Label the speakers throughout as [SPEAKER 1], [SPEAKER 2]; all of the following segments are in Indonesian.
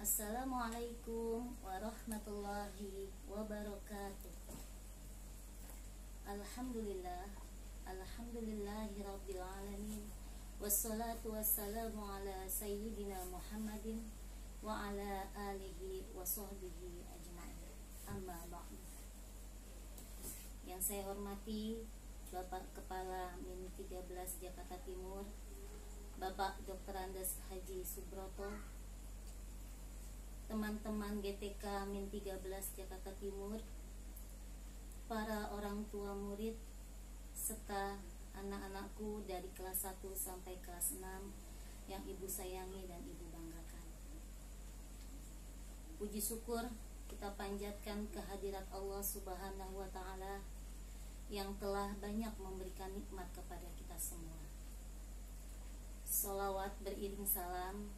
[SPEAKER 1] Assalamualaikum warahmatullahi wabarakatuh. Alhamdulillah, alhamdulillahi alamin. Wassalatu wassalamu ala sayyidina Muhammadin wa ala alihi wa sahbihi ajma'in. Amma ba'du. Yang saya hormati Bapak Kepala Min 13 Jakarta Timur, Bapak Dr. Andes Haji Subroto, teman-teman GTK Min 13 Jakarta Timur, para orang tua murid, serta anak-anakku dari kelas 1 sampai kelas 6 yang ibu sayangi dan ibu banggakan. Puji syukur kita panjatkan kehadirat Allah Subhanahu wa Ta'ala yang telah banyak memberikan nikmat kepada kita semua. Sholawat beriring salam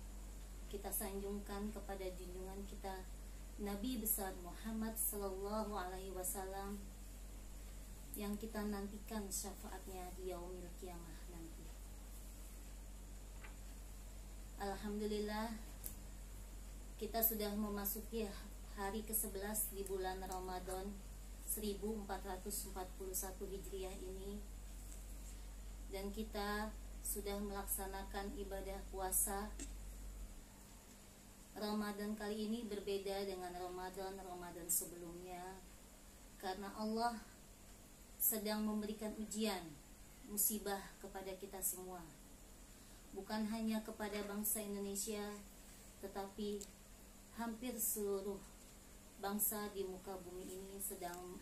[SPEAKER 1] kita sanjungkan kepada junjungan kita Nabi besar Muhammad Sallallahu Alaihi Wasallam yang kita nantikan syafaatnya di yaumil kiamah nanti. Alhamdulillah, kita sudah memasuki hari ke-11 di bulan Ramadan 1441 Hijriah ini, dan kita sudah melaksanakan ibadah puasa. Ramadan kali ini berbeda dengan Ramadan sebelumnya, karena Allah sedang memberikan ujian, musibah kepada kita semua. Bukan hanya kepada bangsa Indonesia, tetapi hampir seluruh bangsa di muka bumi ini sedang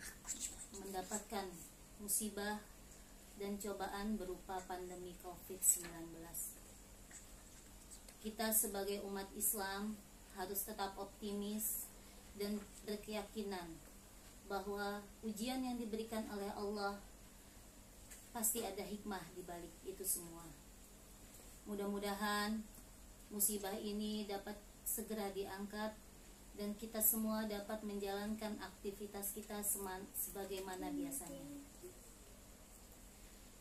[SPEAKER 1] mendapatkan musibah dan cobaan berupa pandemi COVID-19. Kita sebagai umat Islam harus tetap optimis dan berkeyakinan bahwa ujian yang diberikan oleh Allah pasti ada hikmah di balik itu semua. Mudah-mudahan musibah ini dapat segera diangkat dan kita semua dapat menjalankan aktivitas kita sebagaimana biasanya.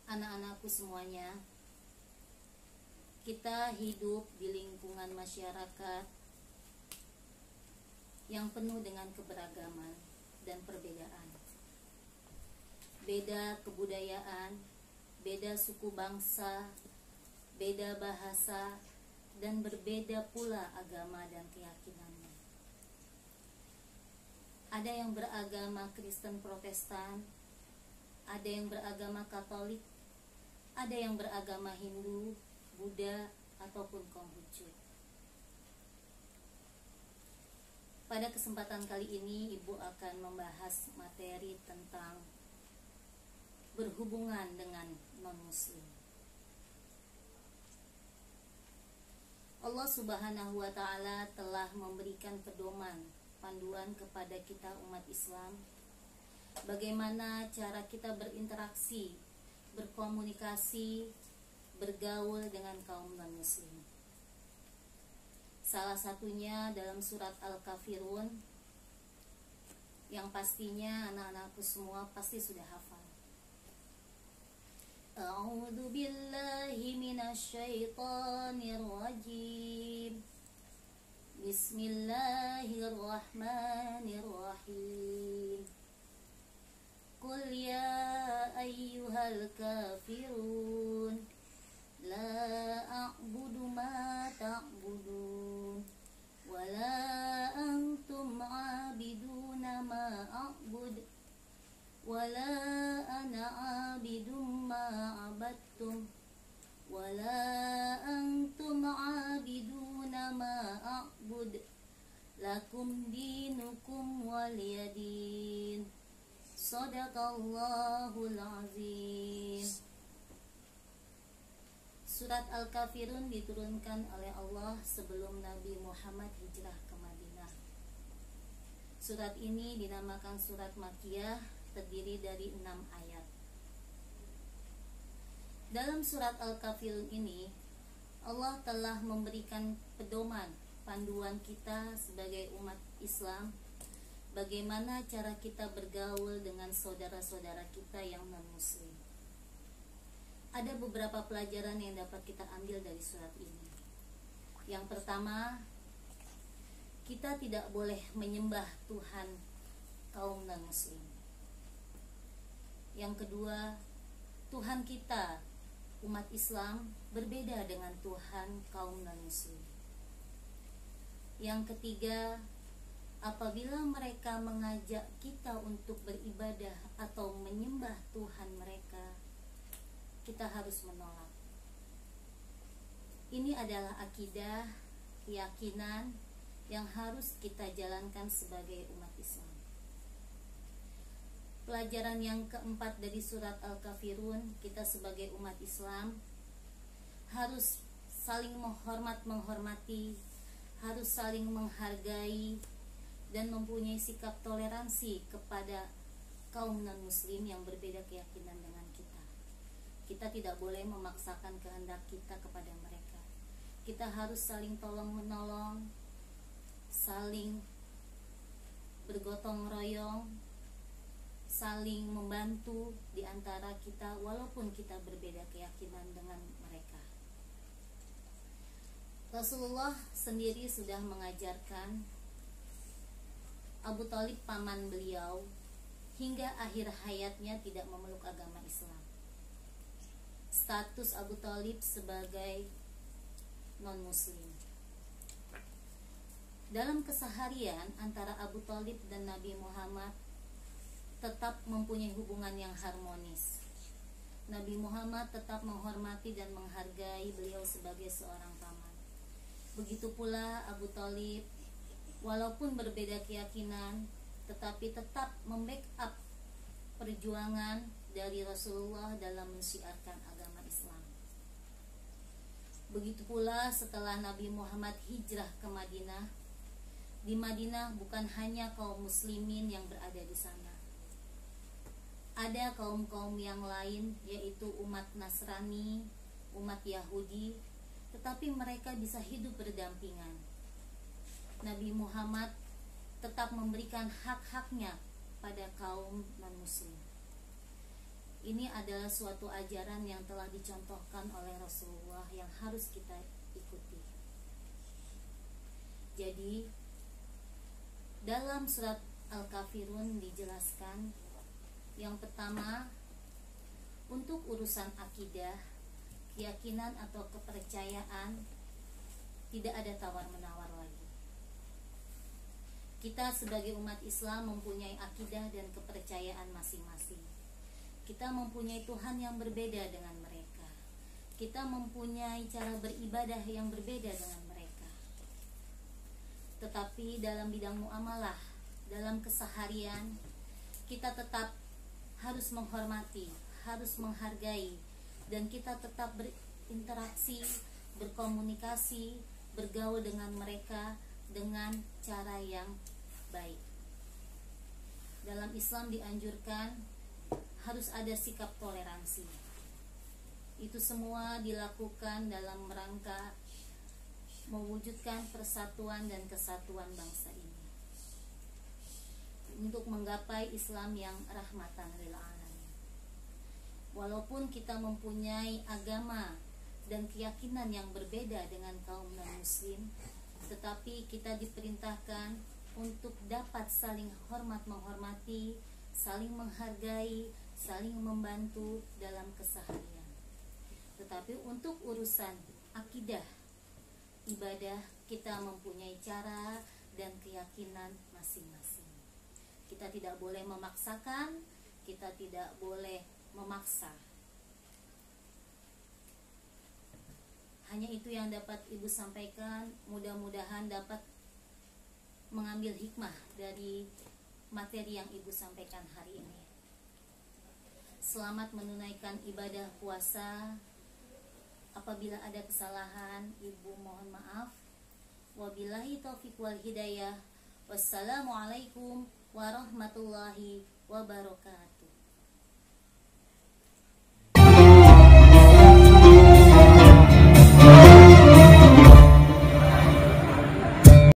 [SPEAKER 1] Anak-anakku semuanya, kita hidup di lingkungan masyarakat yang penuh dengan keberagaman dan perbedaan. Beda kebudayaan, beda suku bangsa, beda bahasa, dan berbeda pula agama dan keyakinannya. Ada yang beragama Kristen Protestan, ada yang beragama Katolik, ada yang beragama Hindu, Buddha, ataupun Konghucu. Pada kesempatan kali ini, Ibu akan membahas materi tentang berhubungan dengan non-muslim. Allah Subhanahu wa Ta'ala telah memberikan pedoman, panduan kepada kita umat Islam, bagaimana cara kita berinteraksi, berkomunikasi, bergaul dengan kaum non-muslim. Salah satunya dalam surat Al-Kafirun, yang pastinya anak-anakku semua pasti sudah hafal. A'udzu billahi minasyaitonir rajim. Bismillahirrahmanirrahim. Qul ya ayyuhal kafirun la a'budu ma ta'budun wa la antum 'abiduna ma a'bud wa la ana 'abidum ma 'abadtum wa la antum 'abiduna ma a'bud lakum dinukum waliyadin. Shadaqallahul azim. Surat Al-Kafirun diturunkan oleh Allah sebelum Nabi Muhammad hijrah ke Madinah. Surat ini dinamakan surat Makkiyah, terdiri dari 6 ayat. Dalam surat Al-Kafirun ini, Allah telah memberikan pedoman, panduan kita sebagai umat Islam, bagaimana cara kita bergaul dengan saudara-saudara kita yang non-muslim. Ada beberapa pelajaran yang dapat kita ambil dari surat ini. Yang pertama, kita tidak boleh menyembah Tuhan kaum non-muslim. Yang kedua, Tuhan kita umat Islam berbeda dengan Tuhan kaum non-muslim. Yang ketiga, apabila mereka mengajak kita untuk beribadah atau menyembah Tuhan mereka, kita harus menolak. Ini adalah akidah, keyakinan yang harus kita jalankan sebagai umat Islam. Pelajaran yang keempat dari surat Al-Kafirun, kita sebagai umat Islam harus saling menghormati, harus saling menghargai, dan mempunyai sikap toleransi kepada kaum non-muslim yang berbeda keyakinan dengan kita. Kita tidak boleh memaksakan kehendak kita kepada mereka. Kita harus saling tolong-menolong, saling bergotong royong, saling membantu di antara kita walaupun kita berbeda keyakinan dengan mereka. Rasulullah sendiri sudah mengajarkan Abu Thalib paman beliau hingga akhir hayatnya tidak memeluk agama Islam. Status Abu Thalib sebagai non-muslim. Dalam keseharian antara Abu Thalib dan Nabi Muhammad tetap mempunyai hubungan yang harmonis. Nabi Muhammad tetap menghormati dan menghargai beliau sebagai seorang paman. Begitu pula Abu Thalib, walaupun berbeda keyakinan, tetapi tetap membackup perjuangan dari Rasulullah dalam mensiarkan agama Islam. Begitu pula setelah Nabi Muhammad hijrah ke Madinah. Di Madinah bukan hanya kaum muslimin yang berada di sana. Ada kaum-kaum yang lain, yaitu umat Nasrani, umat Yahudi, tetapi mereka bisa hidup berdampingan. Nabi Muhammad tetap memberikan hak-haknya pada kaum non-muslim. Ini adalah suatu ajaran yang telah dicontohkan oleh Rasulullah yang harus kita ikuti. Jadi, dalam surat Al-Kafirun dijelaskan, yang pertama, untuk urusan akidah, keyakinan atau kepercayaan, tidak ada tawar-menawar lagi. Kita sebagai umat Islam mempunyai akidah dan kepercayaan masing-masing. Kita mempunyai Tuhan yang berbeda dengan mereka. Kita mempunyai cara beribadah yang berbeda dengan mereka. Tetapi dalam bidang muamalah, dalam keseharian, kita tetap harus menghormati, harus menghargai, dan kita tetap berinteraksi, berkomunikasi, bergaul dengan mereka dengan cara yang baik. Dalam Islam dianjurkan harus ada sikap toleransi. Itu semua dilakukan dalam rangka mewujudkan persatuan dan kesatuan bangsa ini, untuk menggapai Islam yang rahmatan lil alamin. Walaupun kita mempunyai agama dan keyakinan yang berbeda dengan kaum non-muslim, tetapi kita diperintahkan untuk dapat saling hormat menghormati, saling menghargai, saling membantu dalam keseharian. Tetapi untuk urusan akidah, ibadah, kita mempunyai cara dan keyakinan masing-masing. Kita tidak boleh memaksakan, kita tidak boleh memaksa. Hanya itu yang dapat Ibu sampaikan. Mudah-mudahan dapat mengambil hikmah dari materi yang Ibu sampaikan hari ini. Selamat menunaikan ibadah puasa. Apabila ada kesalahan, Ibu mohon maaf. Wabillahi taufiq wal hidayah. Wassalamualaikum warahmatullahi wabarakatuh.